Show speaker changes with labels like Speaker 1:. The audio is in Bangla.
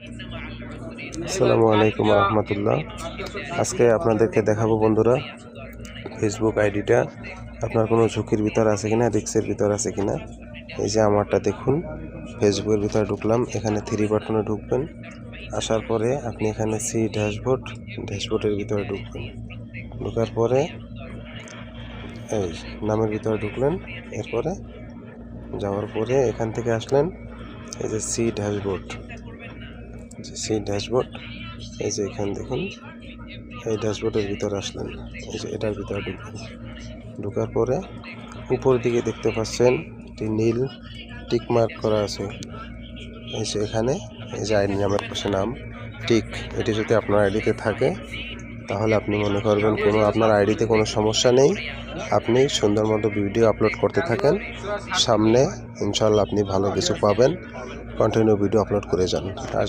Speaker 1: আসসালামু আলাইকুম রহমতুল্লাহ। আজকে আপনাদেরকে দেখাবো বন্ধুরা ফেসবুক আইডিটা আপনার কোনো ঝুঁকির ভিতর আছে কিনা, রিস্কের ভিতর আছে কিনা। এই যে আমারটা দেখুন, ফেসবুকের ভিতরে ঢুকলাম, এখানে থ্রি বাটনে ঢুকবেন। আসার পরে আপনি এখানে সি ড্যাশবোর্ডের ভিতরে ঢুকবেন। ঢোকার পরে এই নামের ভিতরে ঢুকলেন, এরপরে যাওয়ার পরে এখান থেকে আসলেন, এই যে সি ড্যাশবোর্ড, এই যে এখানে দেখুন, এই ড্যাশবোর্ডের ভিতরে আসলেন, এই যে এটার ভিতরে ঢুকবেন। ঢোকার পরে উপর দিকে দেখতে পাচ্ছেন একটি নীল টিক মার্ক করা আছে। এই যে এখানে এই যে আইডি নামের পাশে নাম টিক, এটি যদি আপনার আইডিতে থাকে তাহলে আপনি মনে করবেন আপনার আইডিতে কোনো সমস্যা নেই। আপনি সুন্দর মতো ভিডিও আপলোড করতে থাকেন, সামনে ইনশাল্লাহ আপনি ভালো কিছু পাবেন। কন্টিনিউ ভিডিও আপলোড করে যান। আর